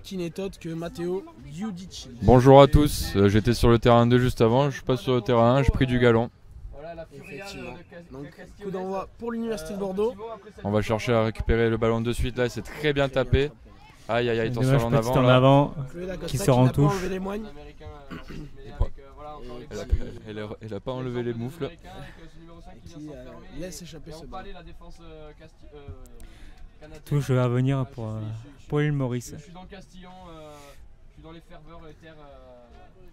qui n'est autre que Matteo Giudici. Bonjour à tous, j'étais sur le terrain 2 juste avant, je passe sur le terrain 1, j'ai pris du galon. Effectivement. Donc coup d'envoi pour l'Université de Bordeaux. On va chercher à récupérer le ballon de suite là, c'est très bien tapé. Aïe aïe aïe, attention en Dommage, avant là. Chloé Dacosta qui sort en n'a pas touche. enlevé les moignes. Elle a pas enlevé les moufles. Qui laisse échapper ce ballon. Touche à venir pour l'île Maurice. Je suis dans le Castillon, je suis dans les ferveurs, les terres,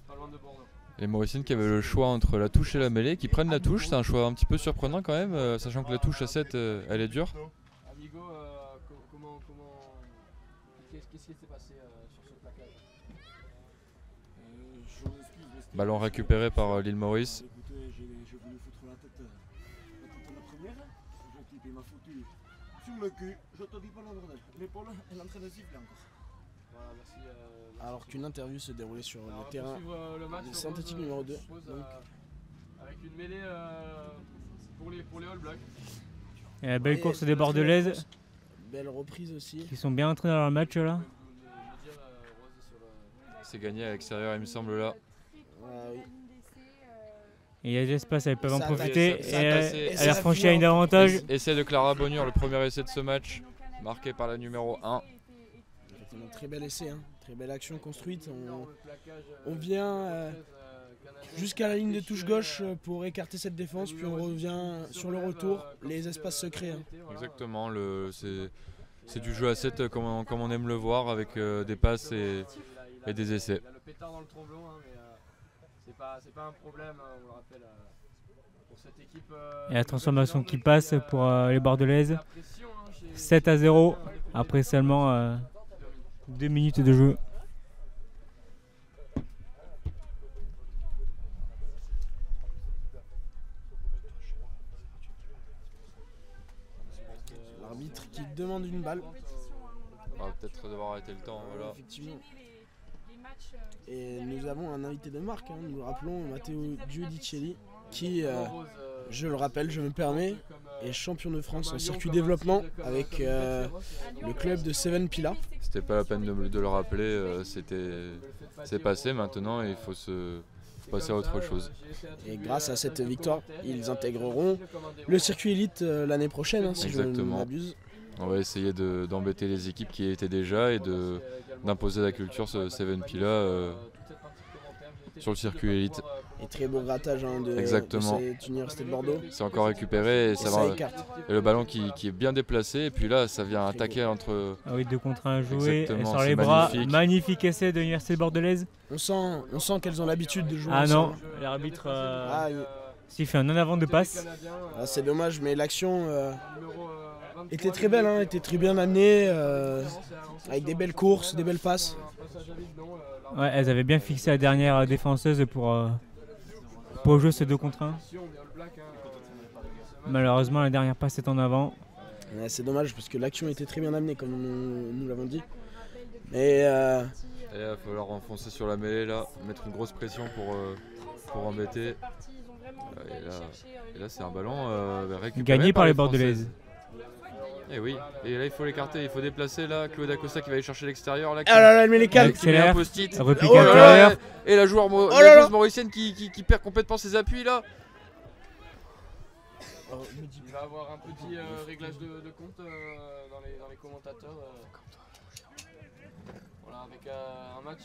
pas loin de Bordeaux. Les Mauriciennes qui avaient le choix entre la touche et la mêlée, qui prennent la touche, c'est un choix un petit peu surprenant quand même, sachant que la touche à 7 elle est dure. Amigo, qu'est-ce qui s'est passé sur ce plaquage? Ballon récupéré par l'île Maurice. Écoutez, j'ai voulu foutre la tête à la première. Le type il m'a foutu sur le cul. Je te dis pas la bordel. L'épaule, elle est en train de siffler encore. Voilà, merci, Alors qu'une interview se déroulait sur alors, le terrain le match, de je synthétique propose, numéro 2. je propose, avec une mêlée pour les All Blacks. Et la belle course des Bordelaises Belle reprise aussi. qui sont bien entrés dans leur match là. C'est gagné à l'extérieur il me semble là. Ah oui. Et il y a de l'espace, elles peuvent en Ça a profiter. passé, Et ça a passé. elle a franchi à une avantage. Essai de Clara Bonheur, le premier essai de ce match, marqué par la numéro 1. Effectivement, très bel essai, hein. Très belle action construite. On vient jusqu'à la ligne de touche gauche pour écarter cette défense, puis on revient sur le retour. Les espaces se créent. Hein. Exactement, c'est du jeu à 7 comme on aime le voir, avec des passes et des essais. Il a le pétard dans le tromblon, hein, mais c'est pas un problème, hein, on le rappelle, pour cette équipe. Et la transformation qui passe pour les Bordelaises. 7-0 après seulement 2 minutes de jeu. L'arbitre qui demande une balle. On va peut-être devoir arrêter le temps. Voilà. Effectivement. Et nous avons un invité de marque, hein. Nous rappelons Matteo Giudicelli qui, je le rappelle, je me permets, est champion de France en circuit développement avec le club de Seven Pila. C'était pas la peine de le rappeler, c'est passé maintenant et il faut passer à autre chose. Et grâce à cette victoire, ils intégreront le circuit élite l'année prochaine, hein, si je ne Exactement. m'abuse. On va essayer d'embêter les équipes qui y étaient déjà et d'imposer la culture Seven Pila sur le circuit élite. Et très beau grattage hein, de Exactement. cette université de Bordeaux. C'est encore récupéré et Et ça ça va. écarte. Et le ballon qui est bien déplacé et puis là ça vient attaquer entre. Ah oui, 2 contre 1 joué. Exactement, Sur les c'est bras. magnifique. Magnifique essai de l'université bordelaise. On sent qu'elles ont l'habitude de jouer Ah non, ensemble. l'arbitre Ah, s'il fait un en avant de passe. c'est dommage, mais l'action était très belle, hein, était très bien amenée, avec des belles courses, des belles passes. Ouais, elles avaient bien fixé la dernière défenseuse pour jouer ce 2 contre 1. Malheureusement, la dernière passe est en avant. Ouais, c'est dommage parce que l'action était très bien amenée, comme nous l'avons dit. Et Et là, il va falloir enfoncer sur la mêlée là, mettre une grosse pression pour embêter. Et là c'est un ballon récupéré Gagné par les Françaises. Bordelaises. Et oui, et là il faut l'écarter, il faut déplacer là, Chloé Dacosta qui va aller chercher l'extérieur là. ah là là, elle met les cannes. Qui met un Accélère. post-it. Repique Oh là là, intérieur. et la joueuse Oh là là. mauricienne qui perd complètement ses appuis là. Il va avoir un petit réglage de compte dans les commentateurs. Voilà, avec un match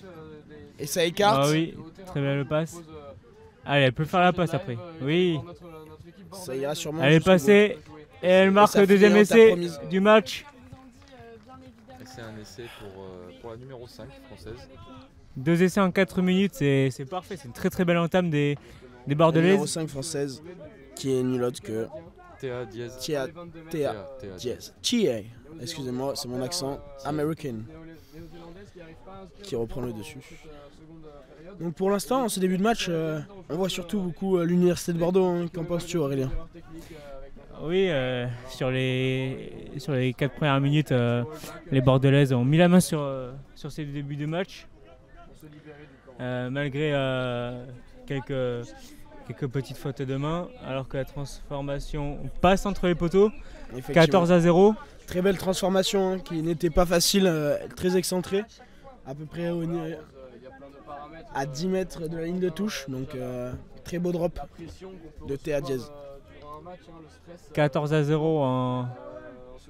Et ça écarte. Ah oui, très belle passe. Allez, elle peut faire la passe après. Oui, Ça ira sûrement. elle est jusqu'au passée et elle marque ça le deuxième finit en essai promise. du match. Et c'est un essai pour la numéro 5 française. 2 essais en 4 minutes, c'est parfait. C'est une très belle entame des bout. La numéro Bordelaises. 5 française qui est nulle autre que Théa Diaz. Tia Diaz. Tia, excusez-moi, c'est mon accent American qui reprend le dessus. Donc pour l'instant, en ce début de match, on voit surtout beaucoup l'université de Bordeaux. Hein. Qu'en penses-tu, Aurélien? Oui, sur les 4 premières minutes, les Bordelaises ont mis la main sur ces débuts de match. Malgré quelques petites fautes de main, alors que la transformation passe entre les poteaux. Effectivement. 14-0. Très belle transformation hein, qui n'était pas facile, très excentrée. à peu près à 10 mètres de la ligne de touche. Donc très beau drop de Théa Diaz. 14-0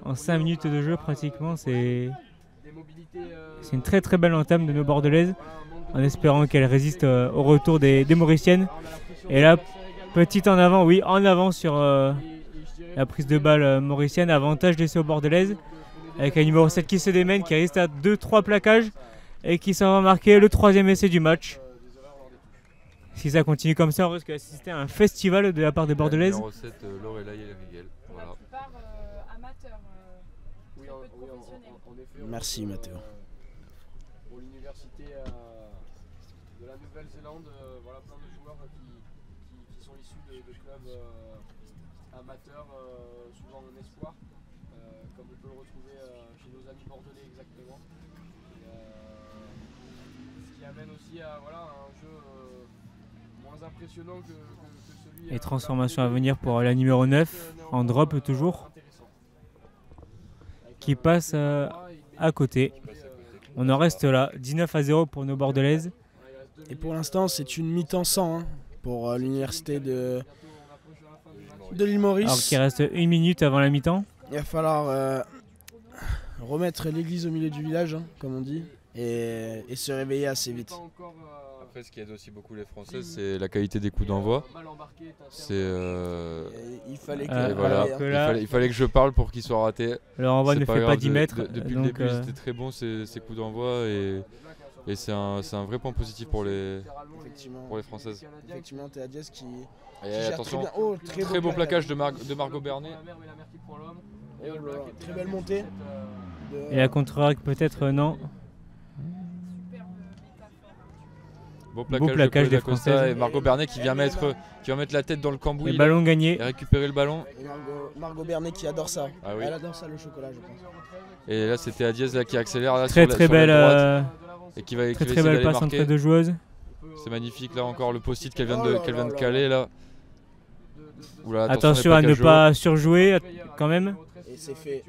en 5 minutes de jeu pratiquement. C'est une très très belle entame de nos Bordelaises, en espérant qu'elle résiste au retour des Mauriciennes. Et là, petite en avant, oui, en avant sur la prise de balle mauricienne. Avantage d'essai aux Bordelaises, avec un numéro 7 qui se démène, qui reste à 2-3 plaquages et qui s'en va marquer le 3e essai du match. Si ça continue comme ça, on risque d'assister à un festival de la part des Bordelaises. Numéro 7, Lorelai Rigel. Voilà. Merci Mathéo. Pour l'université de la Nouvelle-Zélande, voilà plein de joueurs qui sont issus de clubs amateurs, souvent en espoir, comme on peut le retrouver chez nos amis bordelais exactement. Ce qui amène aussi à un jeu moins impressionnant que celui. Et transformation à venir pour la numéro 9, en drop toujours, qui passe à côté. On en reste là, 19-0 pour nos Bordelaises. Et pour l'instant, c'est une mi-temps sans pour l'université de l'île Maurice. Alors qu'il reste 1 minute avant la mi-temps. Il va falloir remettre l'église au milieu du village, comme on dit, et se réveiller assez vite. Après, ce qui aide aussi beaucoup les Françaises, c'est la qualité des coups d'envoi. Il fallait il fallait que je parle pour qu'il soit raté. Le renvoi ne fait pas 10 mètres. Depuis le début, c'était très bon ces coups d'envoi et c'est un vrai point positif pour les Françaises. Effectivement, Théa Diaz qui attention, très bien. Oh, très beau plaquage de Margot Bernet. Très belle montée. Et la contre-rack peut-être non. Beau plaquage des Françaises et Margot Bernet qui vient mettre la tête dans le cambouis. Le ballon gagné. Et récupérer le ballon. Et Margot Bernet qui adore ça. Ah oui. Elle adore ça, le chocolat, je pense. Et là, c'était Diaz là, qui accélère là, très belle droite, et qui va très belle passe entre les deux joueuses. C'est magnifique là encore le post-it qu'elle vient de caler là. Oula, attention à ne pas surjouer quand même. Et c'est fait.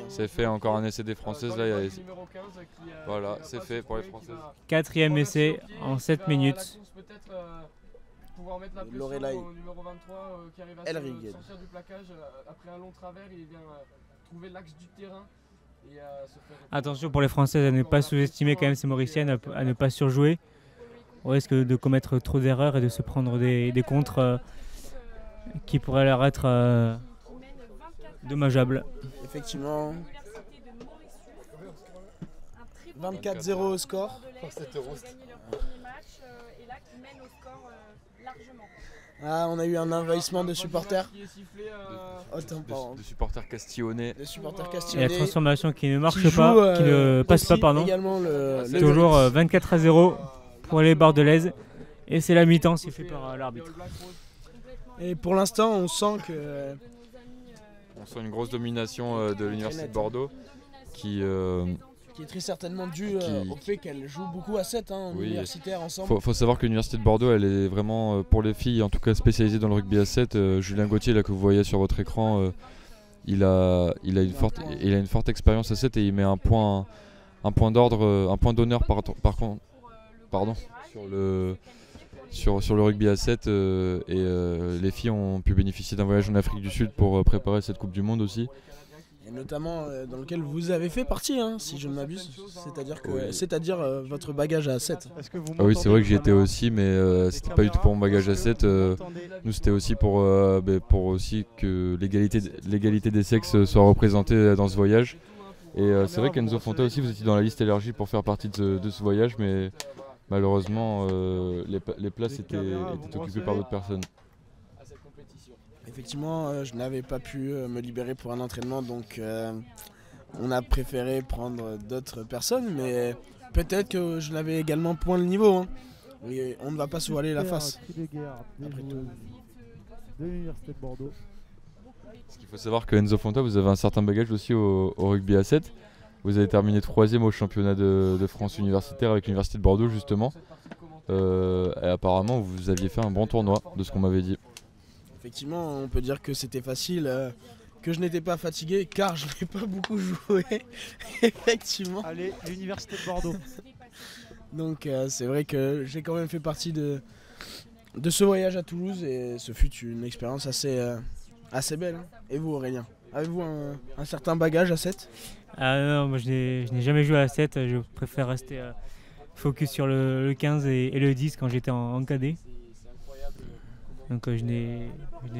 C'est fait, encore un essai des Françaises là. Voilà, c'est fait pour les Françaises. 4e essai en 7 minutes. Lorelai Rigel. Attention pour les Françaises à ne pas sous-estimer quand même ces Mauriciennes, à ne pas surjouer. On risque de commettre trop d'erreurs et de se prendre des contres qui pourraient leur être dommageables. Effectivement. 24-0 au score. Ah, on a eu un envahissement de supporters. De supporters castillonnais. Et la transformation qui ne marche pas, qui ne passe pas, pardon. Toujours 24-0 pour les Bordelaises. Et c'est la mi-temps sifflée par l'arbitre. Et pour l'instant, on sent que... On sent une grosse domination de l'Université de Bordeaux qui est très certainement due au fait qu'elle joue beaucoup à 7 en universitaire ensemble. Faut savoir que l'Université de Bordeaux, elle est vraiment, pour les filles, en tout cas spécialisée dans le rugby à 7. Julien Gauthier, là, que vous voyez sur votre écran, il a une forte expérience à 7 et il met un point d'ordre, un point d'honneur sur le rugby à 7 les filles ont pu bénéficier d'un voyage en Afrique du Sud pour préparer cette Coupe du Monde aussi. Et notamment dans lequel vous avez fait partie, si je ne m'abuse, c'est-à-dire votre bagage à 7. Ah oui, c'est vrai que j'y étais aussi, mais c'était pas du tout pour mon bagage à 7. Nous, c'était aussi pour aussi que l'égalité des sexes soit représentée dans ce voyage. Et c'est vrai qu'Enzo Fonta aussi, vous étiez dans la liste élargie pour faire partie de ce voyage, mais malheureusement, les places étaient occupées par d'autres personnes. Effectivement, je n'avais pas pu me libérer pour un entraînement, donc on a préféré prendre d'autres personnes, mais peut-être que je n'avais également point le niveau. Et on ne va pas se voiler la face. Après tout. De l'Université de Bordeaux. Ce qu'il faut savoir que Enzo Fonta, vous avez un certain bagage aussi au rugby à 7. Vous avez terminé 3e au championnat de France universitaire avec l'Université de Bordeaux justement. Et apparemment vous aviez fait un bon tournoi de ce qu'on m'avait dit. Effectivement, on peut dire que c'était facile, que je n'étais pas fatigué car je n'ai pas beaucoup joué. Effectivement. Allez, l'Université de Bordeaux. Donc c'est vrai que j'ai quand même fait partie de ce voyage à Toulouse et ce fut une expérience assez belle. Hein. Et vous Aurélien, avez-vous un certain bagage à 7? Ah non, moi je n'ai jamais joué à 7, je préfère rester focus sur le 15 et le 10 quand j'étais en cadet. Donc je n'ai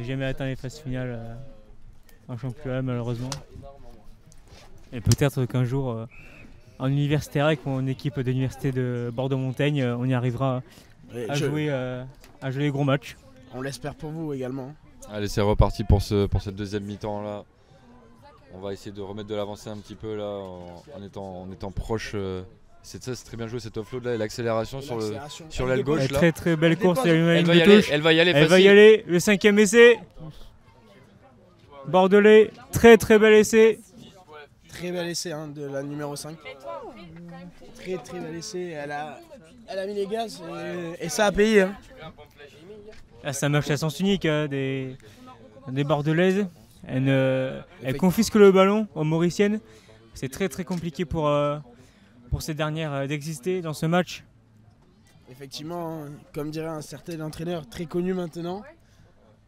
jamais atteint les phases finales en championnat malheureusement. Et peut-être qu'un jour en universitaire avec mon équipe de l'université de Bordeaux-Montaigne, on y arrivera à jouer les gros matchs. On l'espère pour vous également. Allez, c'est reparti pour cette deuxième mi-temps là. On va essayer de remettre de l'avancée un petit peu là en étant proche. C'est très bien joué cet offload là et l'accélération sur l'aile gauche là. Très très belle course. Elle va y aller. Elle va y aller. Le 5e essai. Bordelais, très très bel essai. Très bel essai hein, de la numéro 5. Très très bel essai. Elle a mis les gaz et ça a payé. Hein. Ah, c'est un match à sens unique des Bordelaises. Elle confisque le ballon aux Mauriciennes. C'est très très compliqué pour ces dernières d'exister dans ce match. Effectivement, comme dirait un certain entraîneur très connu maintenant,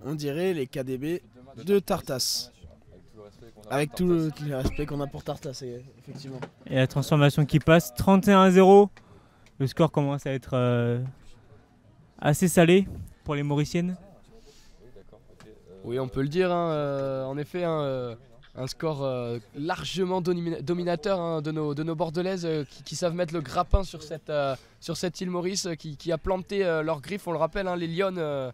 on dirait les KDB de Tartas. Avec tout le respect qu'on a pour Tartas, effectivement. Et la transformation qui passe, 31-0. Le score commence à être assez salé pour les Mauriciennes. Oui, on peut le dire. Hein, en effet, un score largement dominateur hein, de nos Bordelaises qui savent mettre le grappin sur cette île Maurice, qui a planté leurs griffes. On le rappelle, hein, les Lyonnes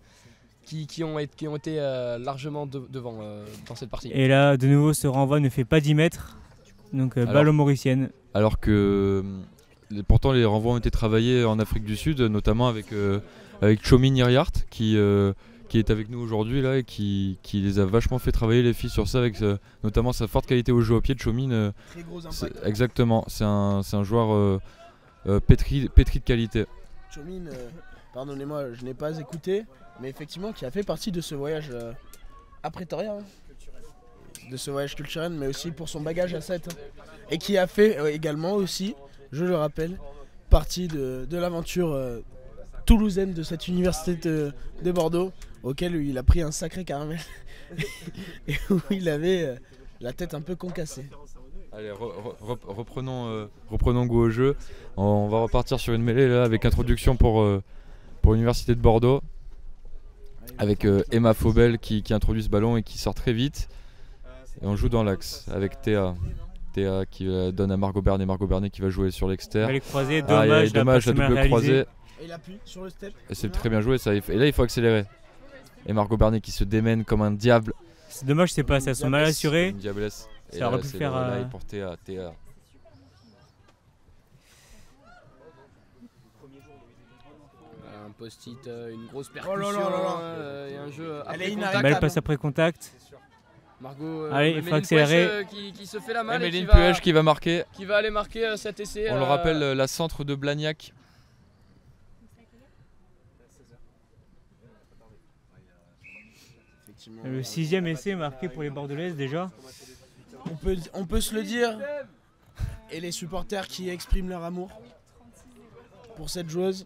qui ont été largement devant dans cette partie. Et là, de nouveau, ce renvoi ne fait pas 10 mètres. Donc, balle aux Mauriciennes. Alors que pourtant, les renvois ont été travaillés en Afrique du Sud, notamment avec Chomi Niriart qui est avec nous aujourd'hui là et qui les a vachement fait travailler les filles sur ça avec notamment sa forte qualité au jeu au pied de Chomin. Très gros impact. Exactement, c'est un joueur pétri de qualité. Chomin, pardonnez-moi, je n'ai pas écouté, mais effectivement qui a fait partie de ce voyage à Pretoria, hein. De ce voyage culturel, mais aussi pour son bagage à 7 hein. Et qui a fait également aussi, je le rappelle, partie de l'aventure toulousaine de cette université de Bordeaux, auquel il a pris un sacré caramel et où il avait la tête un peu concassée. Allez, reprenons goût au jeu. On va repartir sur une mêlée là, avec introduction pour l'université de Bordeaux, avec Emma Faubel qui introduit ce ballon et qui sort très vite. Et on joue dans l'axe avec Théa qui donne à Margot Bernet qui va jouer sur l'extérieur. Elle est croisée, dommage la double croisée. Et il appuie sur le step. Et c'est très bien joué ça. Et là il faut accélérer. Et Margot Bernet qui se démène comme un diable. C'est dommage, c'est pas ça, sont mal assurés. Une diablesse. Ça aurait pu faire. Là, pour Théa. Un post-it, une grosse percussion et un jeu après contact. Belle passe après contact. Margot, allez, il faut accélérer. Qui se fait la malle Emeline Puech qui va marquer. Qui va aller marquer cet essai. On le rappelle, la centre de Blagnac. Le 6e essai marqué pour les Bordelaises déjà. On peut se le dire. Et les supporters qui expriment leur amour pour cette joueuse.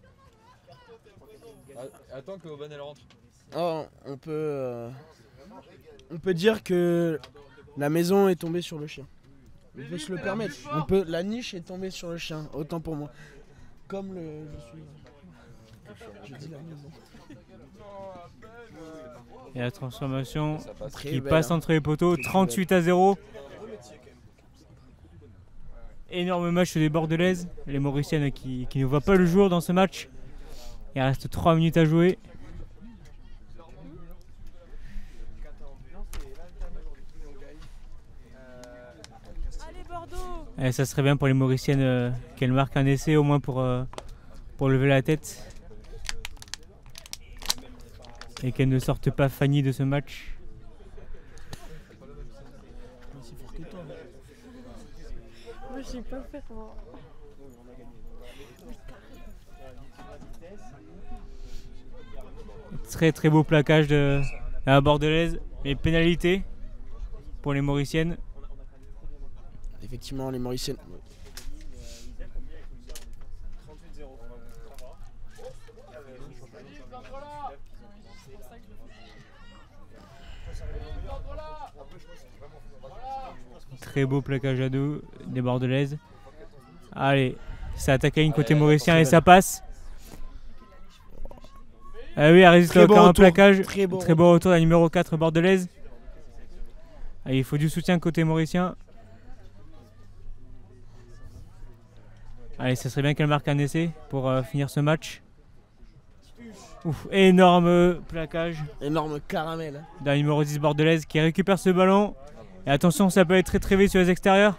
Attends que Aubin elle rentre. Oh, on peut dire que la maison est tombée sur le chien. On peut se le permettre. La niche est tombée sur le chien, autant pour moi. Comme je dis la maison. Et la transformation qui passe entre les poteaux, 38-0. Énorme match des Bordelaises, les Mauriciennes qui ne voient pas le jour dans ce match. Il reste 3 minutes à jouer. Et ça serait bien pour les Mauriciennes qu'elles marquent un essai au moins pour lever la tête. Et qu'elles ne sortent pas Fanny de ce match. Moi je sais pas faire. Très très beau plaquage de la Bordelaise. Et pénalité pour les Mauriciennes. Effectivement, les Mauriciennes. très beau plaquage à deux des Bordelaises. Allez, ça attaque à une côté mauricien et ça passe. Ah oui, elle résiste encore un plaquage. Très beau retour de la numéro 4 bordelaise. Allez, il faut du soutien côté mauricien. Allez, ça serait bien qu'elle marque un essai pour finir ce match. Ouf, énorme plaquage. Énorme caramel. De la numéro 10 bordelaise qui récupère ce ballon. Et attention, ça peut être très très vite sur les extérieurs.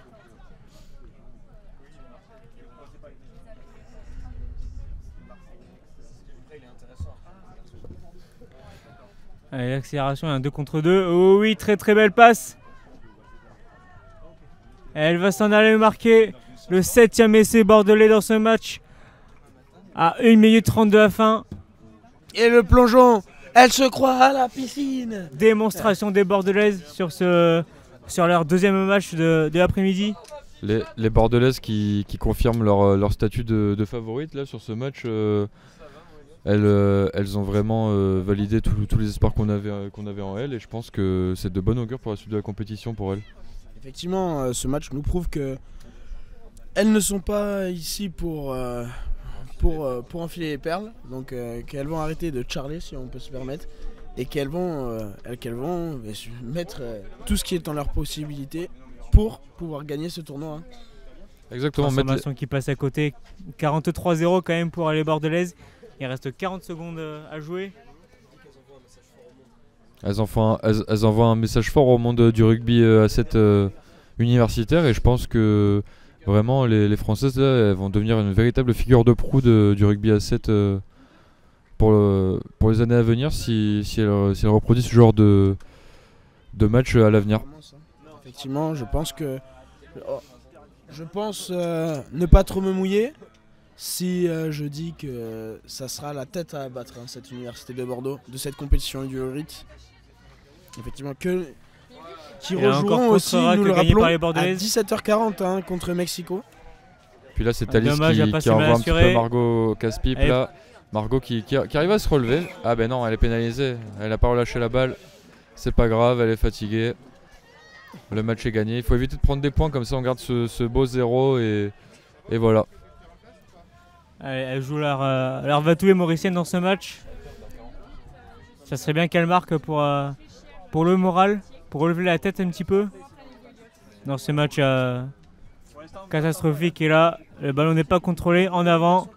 Allez, l'accélération, il y a un 2 contre 2. Oh oui, très très belle passe. Elle va s'en aller marquer le 7e essai bordelais dans ce match. À 1 minute 30 de la fin. Et le plongeon, elle se croit à la piscine. Démonstration des Bordelaises sur leur deuxième match de l'après-midi. Les Bordelaises qui confirment leur statut de favorite là, sur ce match. Elles ont vraiment validé tous les espoirs qu'on avait en elles, et je pense que c'est de bon augure pour la suite de la compétition pour elles. Effectivement, ce match nous prouve que elles ne sont pas ici pour enfiler les perles, donc qu'elles vont arrêter de charler, si on peut se permettre, et qu'elles vont mettre tout ce qui est en leur possibilité pour pouvoir gagner ce tournoi. Exactement. Transformation qui passe à côté, 43-0 quand même pour les Bordelaises. Il reste 40 secondes à jouer. Elles envoient un message fort au monde du rugby à cette universitaire, et je pense que vraiment les Françaises là, elles vont devenir une véritable figure de proue du rugby à 7 pour les années à venir si elles reproduisent ce genre de match à l'avenir. Effectivement, je pense ne pas trop me mouiller si je dis que ça sera la tête à abattre, cette université de Bordeaux, de cette compétition du RIT. Effectivement, qui rejoueront aussi, nous le rappelons, à 17h40 contre Mexico. Puis là, c'est Thalys qui envoie un petit peu Margot casse-pipe là. Margot qui arrive à se relever. Ah ben non, elle est pénalisée. Elle n'a pas relâché la balle. C'est pas grave, elle est fatiguée. Le match est gagné. Il faut éviter de prendre des points, comme ça on garde ce beau 0 et voilà. Elle joue leur vatouille mauricienne dans ce match. Ça serait bien qu'elle marque pour le moral, pour relever la tête un petit peu dans ce match catastrophique. Et là, le ballon n'est pas contrôlé, en avant,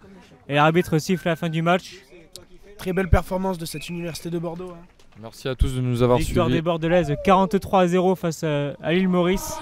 et l'arbitre siffle à la fin du match. Très belle performance de cette université de Bordeaux. Merci à tous de nous avoir suivis. Victoire des Bordelaises 43-0 face à l'île Maurice.